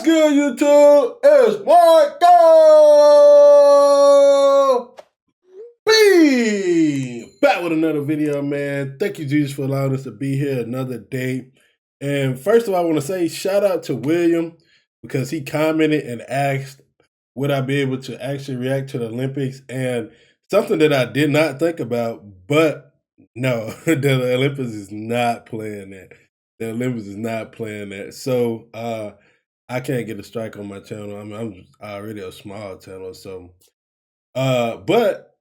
good, YouTube? It's Marco! Back with another video, man. Thank you, Jesus, for allowing us to be here another day. And first of all, I want to say shout out to William because he commented and asked, would I be able to actually react to the Olympics? And something that I did not think about, but no, the Olympics is not playing that. The Olympics is not playing that. So I can't get a strike on my channel. I mean, I'm already a small channel, so but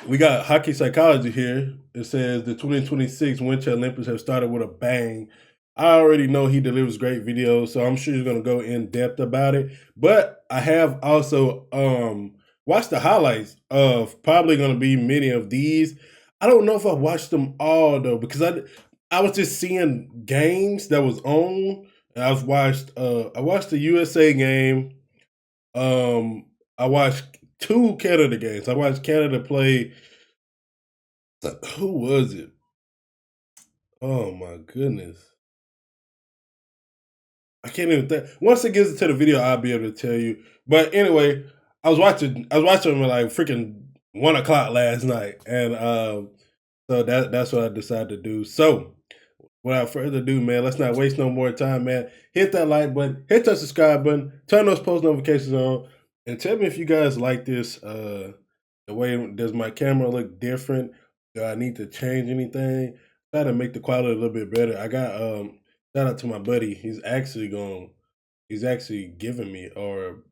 we got Hockey Psychology here. It says the 2026 Winter Olympics have started with a bang. I already know he delivers great videos, so I'm sure he's gonna go in depth about it. But I have also watched the highlights of probably gonna be many of these. I don't know if I watched them all though, because I was just seeing games that was on. And I watched the USA game. I watched 2 Canada games. I watched Canada play. Who was it? Oh my goodness. I can't even think. Once it gets to the video, I'll be able to tell you. But anyway, I was watching them at like freaking 1 o'clock last night. And so that's what I decided to do. So without further ado, man, let's not waste no more time, man. Hit that like button, hit that subscribe button, turn those post notifications on, and tell me if you guys like this. The way, does my camera look different? Do I need to change anything? Try to make the quality a little bit better. I got shout out to my buddy. He's actually giving me, or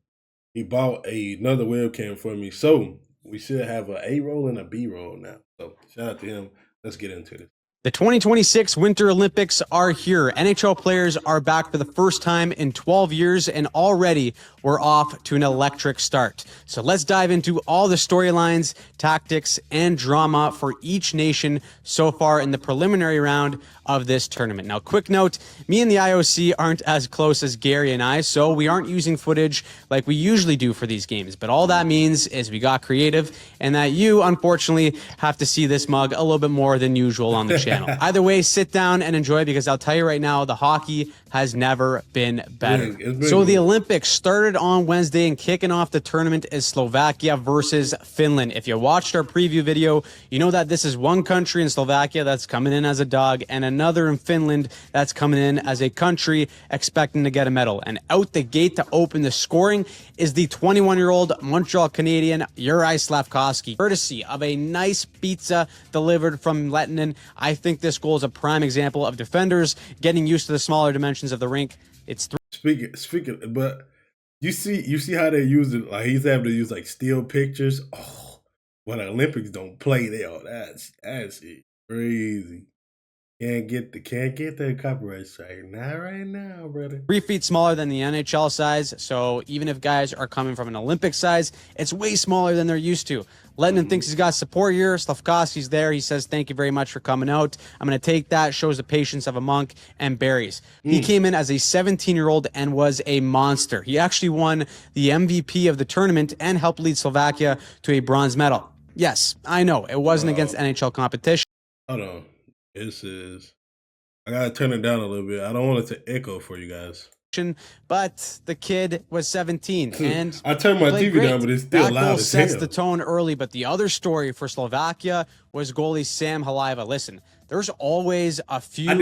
he bought another webcam for me. So we should have an A roll and a B roll now. So shout out to him. Let's get into this. The 2026 Winter Olympics are here. NHL players are back for the first time in 12 years, and already we're off to an electric start. So let's dive into all the storylines, tactics, and drama for each nation so far in the preliminary round of this tournament. Now, quick note, me and the IOC aren't as close as Gary and I, so we aren't using footage like we usually do for these games. But all that means is we got creative, and that you, unfortunately, have to see this mug a little bit more than usual on the channel. Either way, sit down and enjoy, because I'll tell you right now, the hockey has never been better. So the Olympics started on Wednesday, and kicking off the tournament is Slovakia versus Finland. If you watched our preview video, you know that this is one country in Slovakia that's coming in as a dog, and another in Finland that's coming in as a country expecting to get a medal. And out the gate to open the scoring is the 21-year-old Montreal Canadian Juraj Slafkovsky, courtesy of a nice pizza delivered from Lettinen. I think this goal is a prime example of defenders getting used to the smaller dimensions of the rink. It's speaking, but you see how they use it. Like, he's having to use like still pictures. Oh, when the Olympics don't play there, that's crazy. Can't get that copyright strike. Not right now, brother. 3 feet smaller than the NHL size, so even if guys are coming from an Olympic size, it's way smaller than they're used to. Lettinen thinks he's got support here. Slafkovsky's there. He says, thank you very much for coming out. I'm going to take that. Shows the patience of a monk, and berries. He came in as a 17-year-old and was a monster. He actually won the MVP of the tournament and helped lead Slovakia to a bronze medal. Yes, I know, it wasn't against NHL competition. Hold on. I gotta turn it down a little bit. I don't want it to echo for you guys. But the kid was 17, and I turned my TV down, but it's still that loud goal as sets hell. the tone early. But the other story for Slovakia was goalie Sam Halaiva. Listen, there's always a few or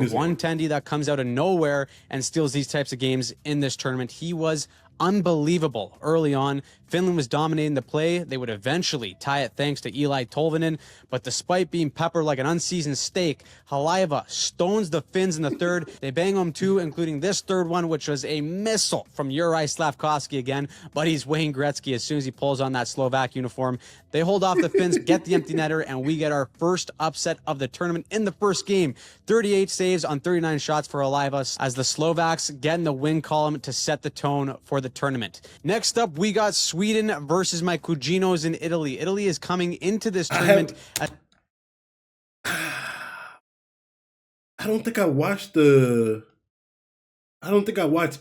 one tendy that comes out of nowhere and steals these types of games in this tournament. He was unbelievable early on. Finland was dominating the play. They would eventually tie it thanks to Eli Tolvanen, but despite being peppered like an unseasoned steak, Halaiva stones the Finns in the third. They bang home 2, including this third one, which was a missile from Juraj Slafkovsky again, but he's Wayne Gretzky as soon as he pulls on that Slovak uniform. They hold off the Finns, get the empty netter, and we get our first upset of the tournament in the first game. 38 saves on 39 shots for Halaiva as the Slovaks get in the win column to set the tone for the tournament. Next up, we got Sweden versus my Cuginos in Italy. Italy is coming into this tournament. I don't think I watched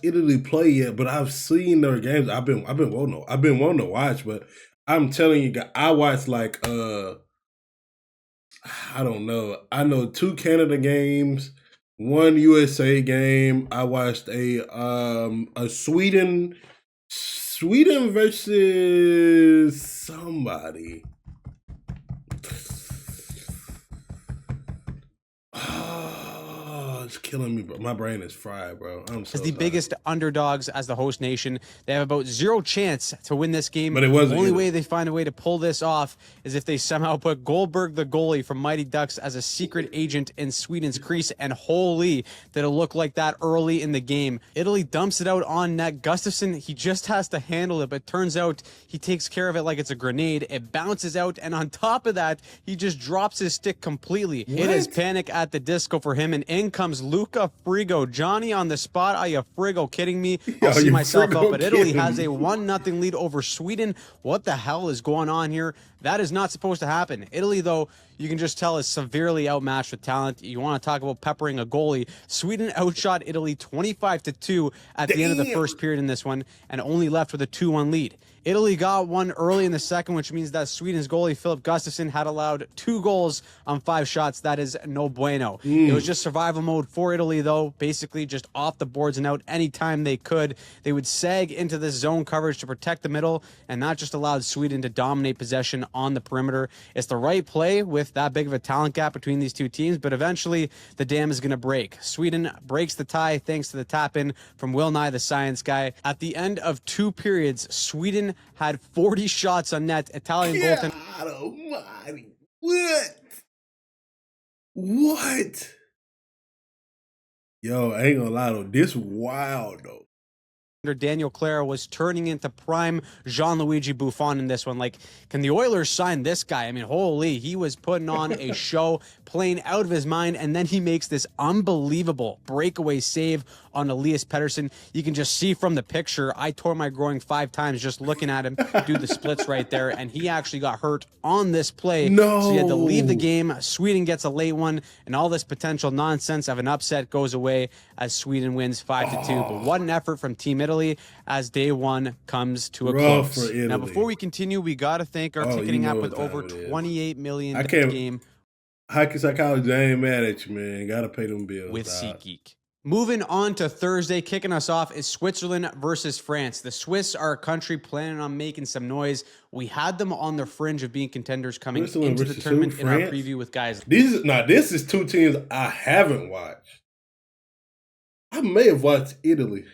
Italy play yet, but I've seen their games. I've been wanting to watch, but I'm telling you, I watched like I don't know. I know 2 Canada games. one USA game. I watched a Sweden versus somebody. Oh, it's killing me, bro. My brain is fried, bro. I'm so As the sorry. biggest underdogs as the host nation, they have about zero chance to win this game. But it wasn't the only either. way they find a way to pull this off is if they somehow put Goldberg, the goalie from Mighty Ducks, as a secret agent in Sweden's crease, and holy, did it look like that early in the game. Italy dumps it out on net. Gustafsson, he just has to handle it, but turns out he takes care of it like it's a grenade. It bounces out, and on top of that, he just drops his stick completely. What? It is panic at the disco for him, and in comes Luca Frigo. Johnny on the spot. Are you frigo kidding me? I'll see myself out, but Italy has a 1-0 lead over Sweden. What the hell is going on here? That is not supposed to happen. Italy, though, you can just tell is severely outmatched with talent. You want to talk about peppering a goalie. Sweden outshot Italy 25-2 at the end of the first period in this one and only left with a 2-1 lead. Italy got one early in the second, which means that Sweden's goalie, Filip Gustafsson, had allowed 2 goals on 5 shots. That is no bueno. It was just survival mode for Italy, though, basically just off the boards and out anytime they could. They would sag into this zone coverage to protect the middle, and that just allowed Sweden to dominate possession on the perimeter. It's the right play with that big of a talent gap between these two teams, but eventually the dam is going to break. Sweden breaks the tie thanks to the tap-in from Will Nye, the science guy. At the end of 2 periods, Sweden had 40 shots on net. Italian goaltender. God almighty. What? Yo, I ain't gonna lie though. This wild though. Daniel Clara was turning into prime Gianluigi Buffon in this one. Like, can the Oilers sign this guy? I mean, holy, he was putting on a show, playing out of his mind, and then he makes this unbelievable breakaway save on Elias Pettersson. You can just see from the picture, I tore my groin 5 times just looking at him do the splits right there, and he actually got hurt on this play. No. So he had to leave the game. Sweden gets a late one, and all this potential nonsense of an upset goes away as Sweden wins 5-2. But what an effort from Team Italy as day one comes to a Rough close. for Italy. Now, before we continue, we got to thank our ticketing app with over 28 million game Hockey Psychology, I ain't mad at you, man. Gotta pay them bills. with SeatGeek. Moving on to Thursday, kicking us off is Switzerland versus France. The Swiss are a country planning on making some noise. We had them on the fringe of being contenders coming into the tournament in our preview with guys. This is 2 teams I haven't watched. I may have watched Italy.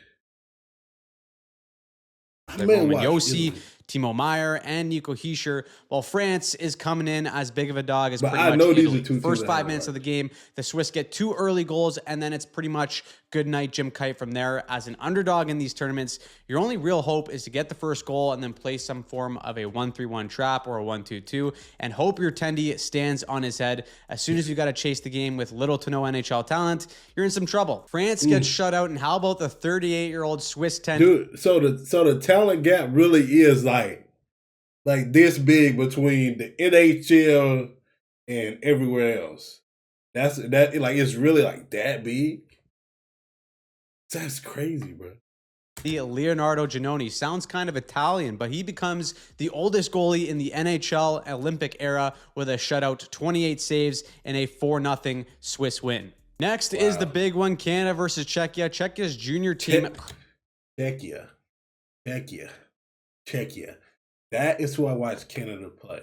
Yossi, Timo Meyer, and Nico Hischier, while France is coming in as big of a dog as pretty much Italy. These are 2 First 5 minutes of the game, the Swiss get 2 early goals, and then it's pretty much good night Jim Kite from there. As an underdog in these tournaments, your only real hope is to get the first goal and then play some form of a 1-3-1 trap or a 1-2-2 and hope your Tendy stands on his head. As soon as you got to chase the game with little to no NHL talent, you're in some trouble. France gets shut out, and how about the 38-year-old Swiss Tendy? Dude, so the talent gap really is like this big between the NHL and everywhere else. It's really like that big. That's crazy, bro. Leonardo Giannoni sounds kind of Italian, but he becomes the oldest goalie in the NHL Olympic era with a shutout, 28 saves, and a 4-0 Swiss win. Next is the big one, Canada versus Czechia. Czechia's junior team. Czechia. That is who I watched Canada play.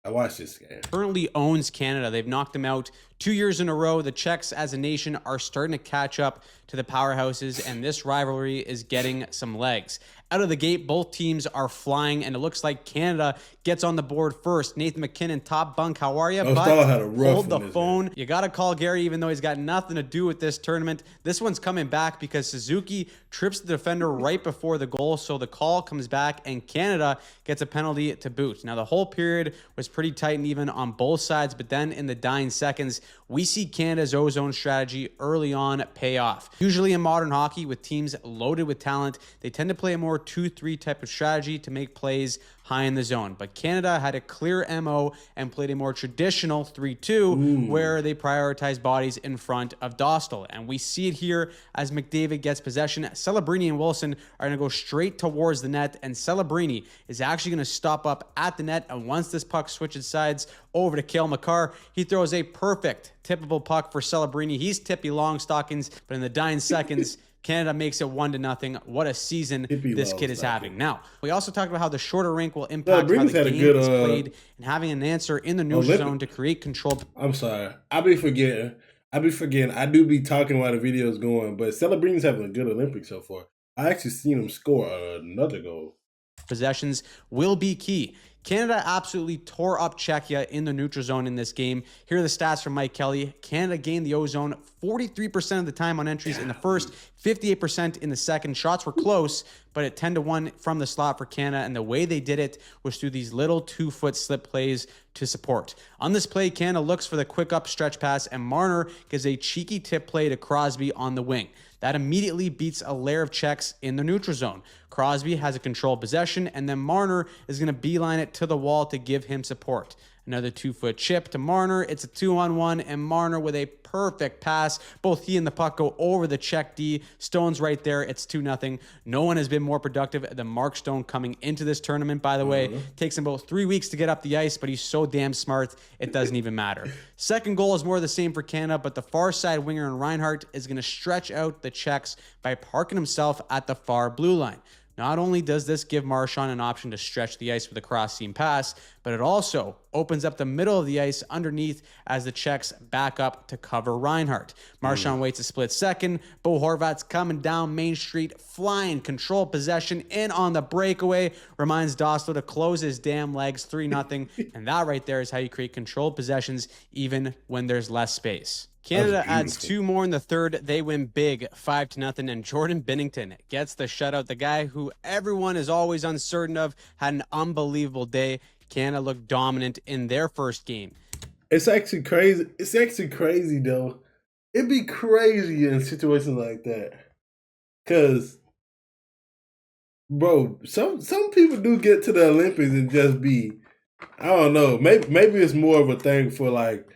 I watched this game. Currently owns Canada. They've knocked them out 2 years in a row. The Czechs as a nation are starting to catch up to the powerhouses, and this rivalry is getting some legs. Out of the gate, both teams are flying, and it looks like Canada gets on the board first. Nathan McKinnon, top bunk, how are you? But had a rough hold the phone. You got to call Gary, even though he's got nothing to do with this tournament. This one's coming back because Suzuki trips the defender right before the goal, so the call comes back, and Canada gets a penalty to boot. Now, the whole period was pretty tight and even on both sides, but then in the dying seconds, we see Canada's ozone strategy early on pay off. Usually in modern hockey, with teams loaded with talent, they tend to play a more 2-3 type of strategy to make plays high in the zone. But Canada had a clear MO and played a more traditional 3-2 where they prioritize bodies in front of Dostal. And we see it here as McDavid gets possession. Celebrini and Wilson are going to go straight towards the net, and Celebrini is actually going to stop up at the net. And once this puck switches sides over to Cale Makar. He throws a perfect tippable puck for Celebrini. He's tippy long stockings, but in the dying seconds, Canada makes it 1-0. What a season this kid is having. Now, we also talked about how the shorter rink will impact how the game is played and having an answer in the neutral zone to create control. I'm sorry. I be forgetting. I do be talking while the video is going, but Celebrini's having a good Olympics so far. I actually seen him score another goal. Possessions will be key. Canada absolutely tore up Czechia in the neutral zone in this game. Here are the stats from Mike Kelly. Canada gained the O-zone 43% of the time on entries in the first, 58% in the second. Shots were close, but at 10-1 from the slot for Canada, and the way they did it was through these little 2-foot slip plays to support. On this play, Canada looks for the quick up stretch pass, and Marner gives a cheeky tip play to Crosby on the wing. That immediately beats a layer of Czechs in the neutral zone. Crosby has a controlled possession, and then Marner is going to beeline it to the wall to give him support. Another 2-foot chip to Marner. It's a 2-on-1, and Marner with a perfect pass. Both he and the puck go over the Czech D. Stone's right there. It's 2-0. No one has been more productive than Mark Stone coming into this tournament, by the way. Takes him about 3 weeks to get up the ice, but he's so damn smart, it doesn't even matter. Second goal is more of the same for Canada, but the far side winger in Reinhardt is going to stretch out the Czechs by parking himself at the far blue line. Not only does this give Marchand an option to stretch the ice with a cross-seam pass, but it also opens up the middle of the ice underneath as the Czechs back up to cover Reinhardt. Marchand waits a split second. Bo Horvat's coming down Main Street, flying, control possession, in on the breakaway. Reminds Dostal to close his damn legs, 3-0. And that right there is how you create controlled possessions even when there's less space. Canada adds 2 more in the third. They win big, 5-0, and Jordan Binnington gets the shutout. The guy who everyone is always uncertain of had an unbelievable day. Canada looked dominant in their first game. It's actually crazy. It's actually crazy, though. It'd be crazy in situations like that. Because, bro, some people do get to the Olympics and just be, I don't know, maybe it's more of a thing for like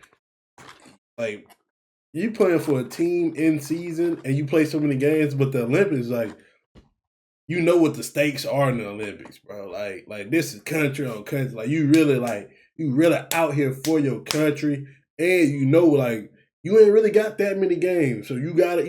you playing for a team in season and you play so many games, but the Olympics, like, you know what the stakes are in the Olympics, bro. Like this is country on country. Like you really out here for your country, and you know, like, you ain't really got that many games, so you gotta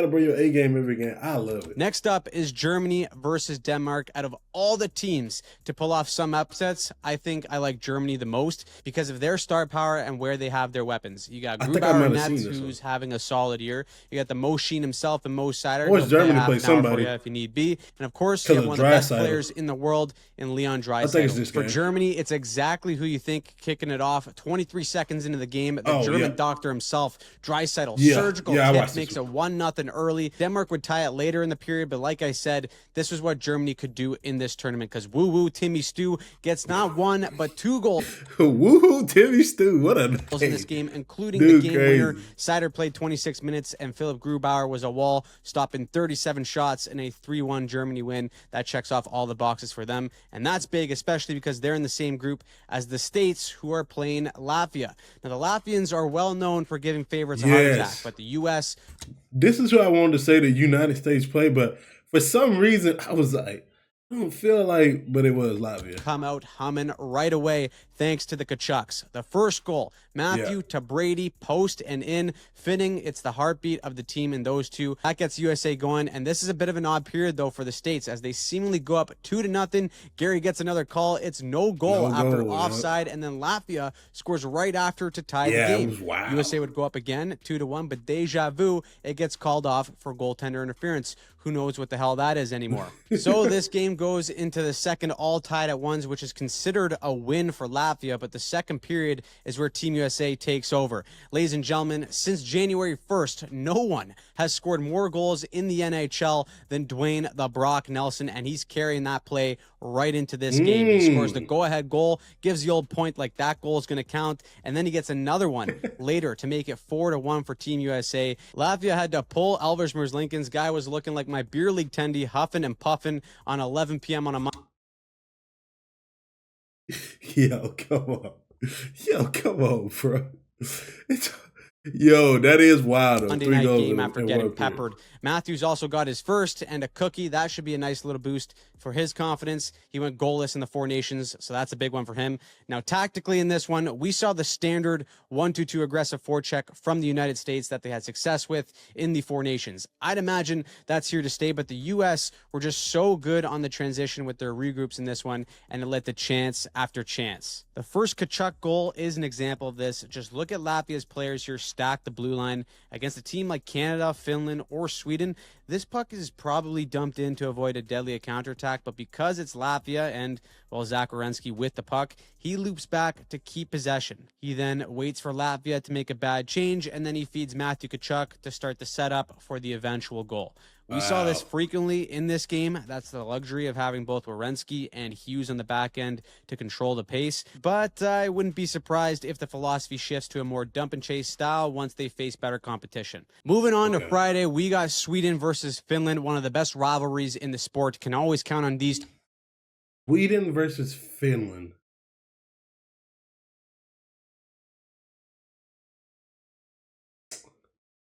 bring your A game every game. I love it. Next up is Germany versus Denmark. Out of all the teams to pull off some upsets, I think I like Germany the most because of their star power and where they have their weapons. You got Grubauer Nets, who's having a solid year. You got the Moshin himself and Mo Seider. Or Germany play somebody if you need be, and of course you have one of the best players in the world in Leon Draisaitl. For Germany, it's exactly who you think kicking it off. 23 seconds into the game, the German doctor himself, Draisaitl, surgical kick makes it 1-0 early. Denmark would tie it later in the period, but like I said, this was what Germany could do in this tournament because woo-woo Timmy Stu gets not 1 but 2 goals. Woo-hoo Timmy Stu, what a name. In this game, including the game winner. Seider played 26 minutes, and Philipp Grubauer was a wall, stopping 37 shots in a 3-1 Germany win. That checks off all the boxes for them, and that's big, especially because they're in the same group as the States, who are playing Latvia. Now, the Latvians are well known for giving favorites a heart attack, but the U.S. This is what I wanted to say the United States play, but for some reason, I was like, I don't feel like, but it was Latvia. Come out humming right away thanks to the Kachucks. The first goal, Matthew to Brady, post and in, fitting. It's the heartbeat of the team in those two. That gets USA going, and this is a bit of an odd period, though, for the States as they seemingly go up 2-0. Gary gets another call. It's no goal after offside, and then Latvia scores right after to tie the game. It was wild. USA would go up again, 2-1, but deja vu, it gets called off for goaltender interference. Who knows what the hell that is anymore? So this game goes into the second, all tied at 1s, which is considered a win for Latvia, but the second period is where Team USA takes over. Ladies and gentlemen, since January 1st, no one has scored more goals in the NHL than Dwayne "The Brock" Nelson, and he's carrying that play right into this game. He scores the go-ahead goal, gives the old point like that goal is going to count, and then he gets another one later to make it 4-1 for Team USA. Latvia had to pull Elvis Merzlikins. Guy was looking like my beer league tendy, huffing and puffing on 11 p.m. on a Monday. Yo, come on, bro. Yo, that is wild. Monday night game after getting peppered. Matthews also got his first and a cookie. That should be a nice little boost for his confidence. He went goalless in the Four Nations, so that's a big one for him. Now, tactically in this one, we saw the standard 1-2-2 aggressive forecheck from the United States that they had success with in the Four Nations. I'd imagine that's here to stay, but the U.S. were just so good on the transition with their regroups in this one, and it led to chance after chance. The first Tkachuk goal is an example of this. Just look at Latvia's players here stack the blue line against a team like Canada, Finland, or Sweden. This puck is probably dumped in to avoid a deadly counterattack, but because it's Latvia and, well, Zach Werenski with the puck, he loops back to keep possession. He then waits for Latvia to make a bad change, and then he feeds Matthew Tkachuk to start the setup for the eventual goal. We saw this frequently in this game. That's the luxury of having both Werenski and Hughes on the back end to control the pace. But I wouldn't be surprised if the philosophy shifts to a more dump and chase style once they face better competition. Moving on to Friday, we got Sweden versus Finland, one of the best rivalries in the sport. Can always count on these. Sweden versus Finland.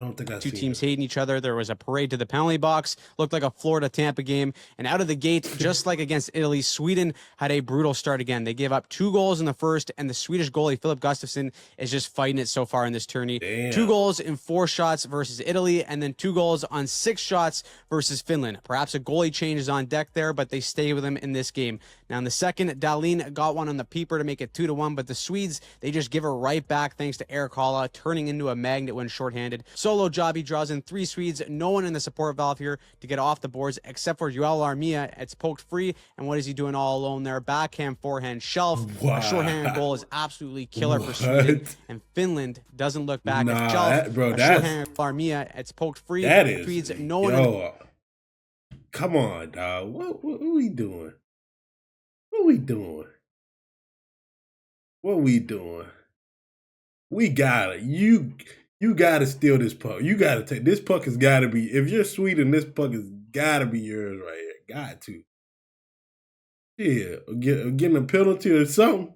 I don't think I've Two seen teams it. hating each other. There was a parade to the penalty box. Looked like a Florida-Tampa game. And out of the gate, just like against Italy, Sweden had a brutal start again. They gave up 2 goals in the first, and the Swedish goalie, Filip Gustafsson, is just fighting it so far in this tourney. Damn. 2 goals in 4 shots versus Italy, and then 2 goals on 6 shots versus Finland. Perhaps a goalie change is on deck there, but they stay with him in this game. Now, in the second, Dahlin got one on the peeper to make it 2-1, but the Swedes, they just give her right back thanks to Erik Haula, turning into a magnet when shorthanded. Solo job, he draws in 3 Swedes, no one in the support valve here to get off the boards except for Joel Armia. It's poked free, and what is he doing all alone there? Backhand, forehand, shelf. Wow. A shorthanded goal is absolutely killer for Sweden, and Finland doesn't look back at shelf. Bro, a shorthanded Armia, it's poked free. That is, Swedes, no one in the come on, dog. What we doing? What we doing? What we doing? We got it. You gotta steal this puck. You gotta take this puck. Has gotta be. If you're Sweden, this puck has gotta be yours right here. Got to. Yeah, getting a penalty or something.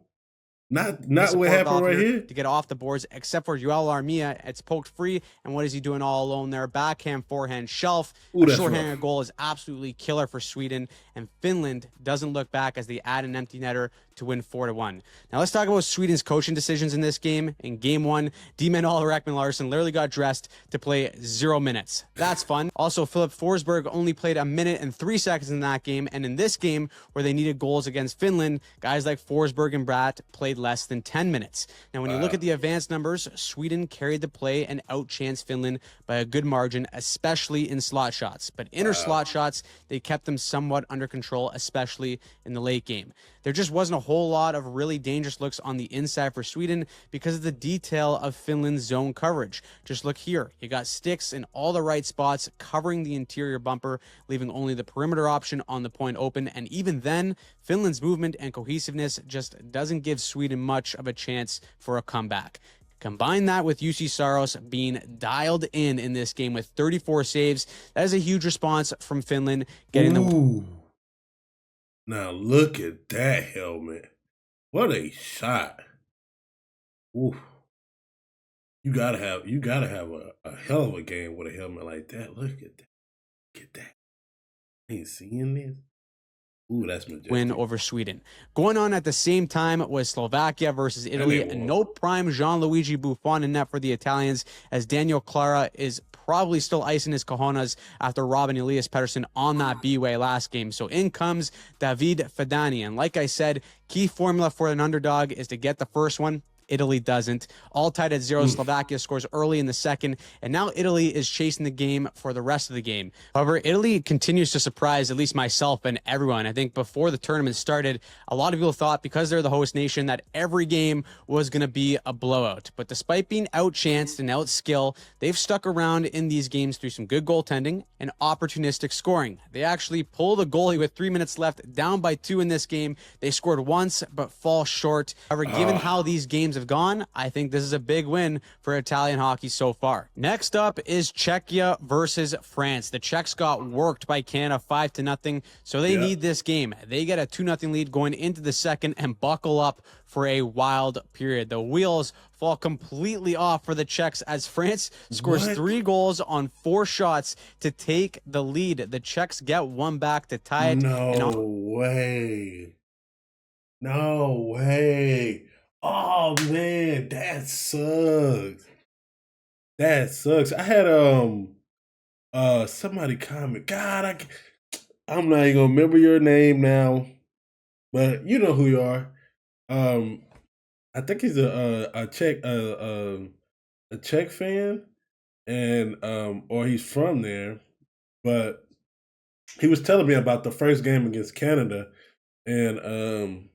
Not what happened right here. To get off the boards, except for Joel Armia. It's poked free, and what is he doing all alone there? Backhand, forehand, shelf. A shorthanded goal is absolutely killer for Sweden, and Finland doesn't look back as they add an empty netter to win 4-1. Now let's talk about Sweden's coaching decisions in this game. In game 1, D-man Oliver Ekman-Larsson literally got dressed to play 0 minutes. That's fun. Also, Philip Forsberg only played 1 minute and 3 seconds in that game, and in this game, where they needed goals against Finland, guys like Forsberg and Bratt played less than 10 minutes. Now, when you look at the advanced numbers, Sweden carried the play and outchanced Finland by a good margin, especially in slot shots. But inner slot shots, they kept them somewhat under control, especially in the late game. There just wasn't a whole lot of really dangerous looks on the inside for Sweden because of the detail of Finland's zone coverage. Just look here. You got sticks in all the right spots covering the interior bumper, leaving only the perimeter option on the point open. And even then, Finland's movement and cohesiveness just doesn't give Sweden much of a chance for a comeback. Combine that with UC Saros being dialed in this game with 34 saves. That is a huge response from Finland getting them. Now look at that helmet. What a shot. Ooh. You gotta have a hell of a game with a helmet like that. Look at that. Look at that. Ain't seeing this. Ooh, that's majestic. Win over Sweden. Going on at the same time was Slovakia versus Italy. No prime Gianluigi Buffon in net for the Italians, as Daniel Clara is probably still icing his cojones after robbing Elias Pettersson on that B-way last game. So in comes David Fedani. And like I said, key formula for an underdog is to get the first one. Italy doesn't. All tied at 0. Slovakia scores early in the second, and now Italy is chasing the game for the rest of the game. However, Italy continues to surprise at least myself and everyone. I think before the tournament started, a lot of people thought, because they're the host nation, that every game was going to be a blowout. But despite being outchanced and outskilled, they've stuck around in these games through some good goaltending and opportunistic scoring. They actually pulled a goalie with 3 minutes left, down by 2 in this game. They scored once, but fall short. However, given how these games have gone, I think this is a big win for Italian hockey so far. Next up is Czechia versus France. The Czechs got worked by Canada 5-0, so they need this game. They get a 2-0 lead going into the second and buckle up for a wild period. The wheels fall completely off for the Czechs as France scores 3 goals on 4 shots to take the lead. The Czechs get one back to tie it. No way. No way. Oh man, that sucks. That sucks. I had somebody comment. God, I'm not even gonna remember your name now, but you know who you are. I think he's a Czech fan, and or he's from there, but he was telling me about the first game against Canada, and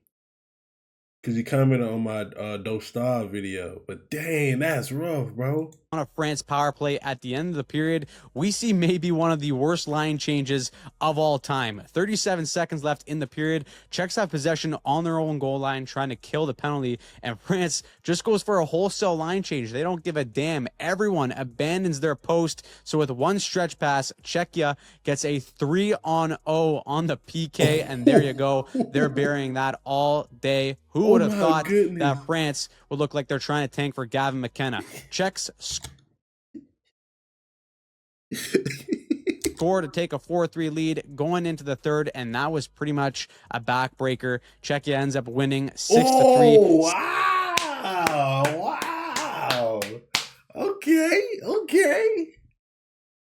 because he commented on my Dostal video. But dang, that's rough, bro. On a France power play at the end of the period, we see maybe one of the worst line changes of all time. 37 seconds left in the period. Czechs have possession on their own goal line, trying to kill the penalty, and France just goes for a wholesale line change. They don't give a damn. Everyone abandons their post. So with one stretch pass, Czechia gets a 3-on-0 on the PK, and there you go. They're burying that all day. Who would have thought that France would look like they're trying to tank for Gavin McKenna? Czechs score to take a 4-3 lead going into the third, and that was pretty much a backbreaker. Czechia ends up winning 6-3. Oh, wow. Wow. Okay.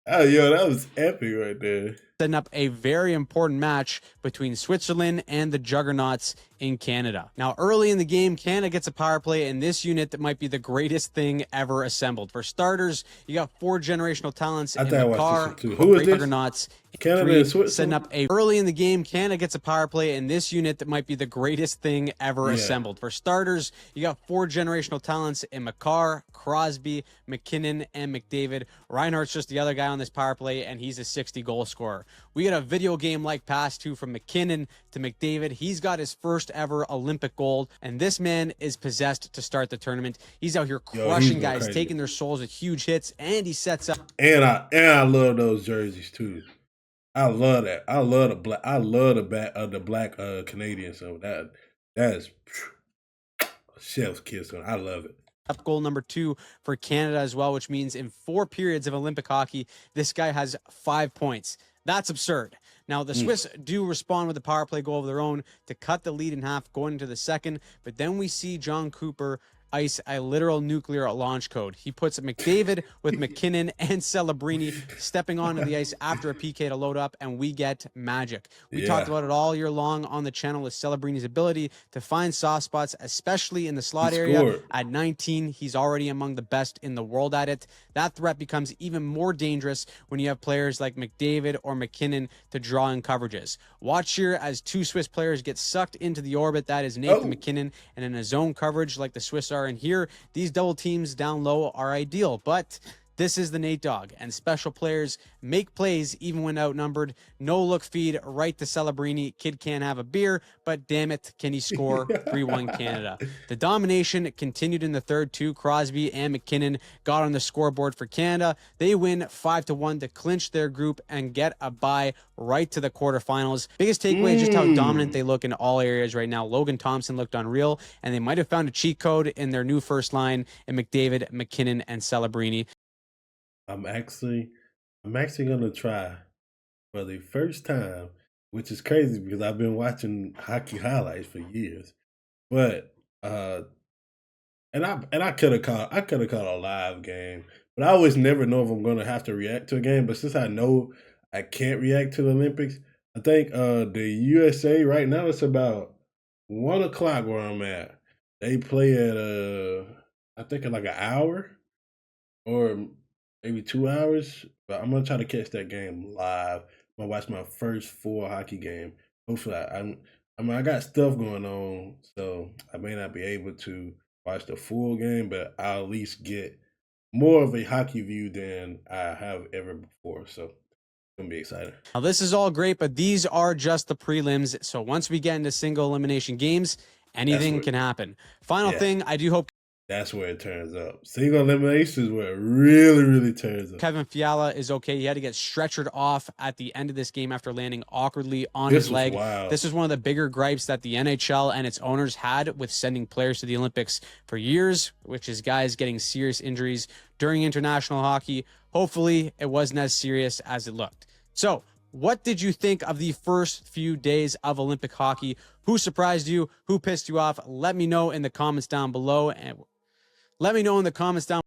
Oh, yo, that was epic right there. Setting up a very important match between Switzerland and the Juggernauts in Canada. Now, early in the game, Canada gets a power play in this unit that might be the greatest thing ever assembled. For starters, you got 4 generational talents in Makar, who is Juggernauts. Canada and Switzerland? Setting up early in the game, Canada gets a power play in this unit that might be the greatest thing ever assembled. For starters, you got 4 generational talents in Makar, Crosby, McKinnon, and McDavid. Reinhardt's just the other guy on this power play, and he's a 60-goal scorer. We get a video game-like pass, too, from McKinnon to McDavid. He's got his first ever Olympic gold, and this man is possessed to start the tournament. He's out here crushing guys, taking their souls with huge hits, and he sets up. And I love those jerseys, too. I love that. I love the black Canadians. So that's chef's kiss. I love it. Up goal number 2 for Canada as well, which means in 4 periods of Olympic hockey, this guy has 5 points. That's absurd. Now, the Swiss do respond with a power play goal of their own to cut the lead in half going into the second, but then we see John Cooper ice a literal nuclear launch code. He puts McDavid with McKinnon and Celebrini stepping onto the ice after a PK to load up, and we get magic. We talked about it all year long on the channel with Celebrini's ability to find soft spots, especially in the slot area. At 19, he's already among the best in the world at it. That threat becomes even more dangerous when you have players like McDavid or McKinnon to draw in coverages. Watch here as 2 Swiss players get sucked into the orbit. That is Nathan McKinnon, and in a zone coverage like the Swiss are in here, these double teams down low are ideal, but this is the Nate Dogg, and special players make plays even when outnumbered. No look feed right to Celebrini. Kid can't have a beer, but damn it, can he score? 3-1 Canada. The domination continued in the third too. Crosby and McKinnon got on the scoreboard for Canada. They win 5-1 to clinch their group and get a bye right to the quarterfinals. Biggest takeaway is just how dominant they look in all areas right now. Logan Thompson looked unreal, and they might have found a cheat code in their new first line in McDavid, McKinnon, and Celebrini. I'm actually gonna try for the first time, which is crazy because I've been watching hockey highlights for years. But and I could have caught a live game, but I always never know if I'm gonna have to react to a game. But since I know I can't react to the Olympics, I think the USA right now it's about 1 o'clock where I'm at. They play at I think in like an hour or maybe 2 hours, but I'm gonna try to catch that game live. I'm gonna watch my first full hockey game. Hopefully, I got stuff going on, so I may not be able to watch the full game, but I'll at least get more of a hockey view than I have ever before. So it's gonna be exciting. Now, this is all great, but these are just the prelims. So once we get into single elimination games, anything can happen. Final thing, I do hope that's where it turns up. Single elimination is where it really, really turns up. Kevin Fiala is okay. He had to get stretchered off at the end of this game after landing awkwardly on This his was leg. wild. This is one of the bigger gripes that the NHL and its owners had with sending players to the Olympics for years, which is guys getting serious injuries during international hockey. Hopefully, it wasn't as serious as it looked. So, what did you think of the first few days of Olympic hockey? Who surprised you? Who pissed you off? Let me know in the comments down below. And let me know in the comments down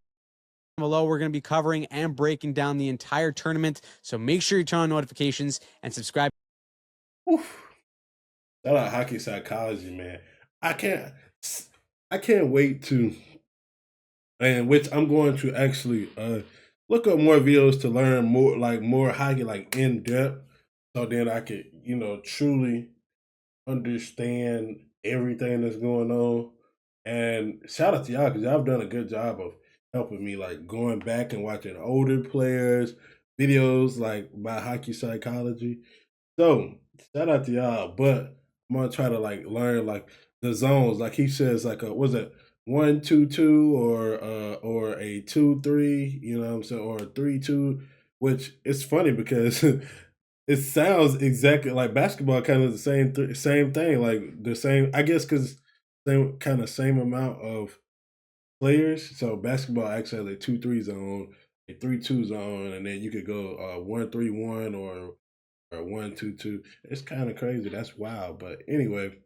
below. We're going to be covering and breaking down the entire tournament. So make sure you turn on notifications and subscribe. Oof. Shout out Hockey Psychology, man. I can't wait to, and which I'm going to actually look up more videos to learn more hockey, like in depth, so then I could, truly understand everything that's going on. And shout out to y'all because y'all have done a good job of helping me, like going back and watching older players videos like about hockey psychology. So shout out to y'all, but I'm gonna try to like learn like the zones. Like he says, like a was it 1-2-2 or a 2-3, you know what I'm saying, or a 3-2, which it's funny because it sounds exactly like basketball, kind of the same thing, like the same. I guess because same amount of players. So basketball actually has a 2-3 zone, a 3-2 zone, and then you could go 1-3-1 or 1-2-2. It's kind of crazy. That's wild. But anyway,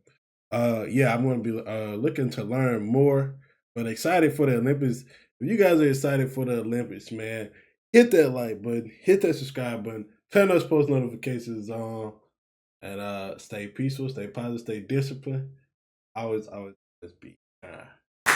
yeah, I'm going to be looking to learn more. But excited for the Olympics. If you guys are excited for the Olympics, man, hit that like button, hit that subscribe button, turn those post notifications on, and stay peaceful, stay positive, stay disciplined. Always be kind.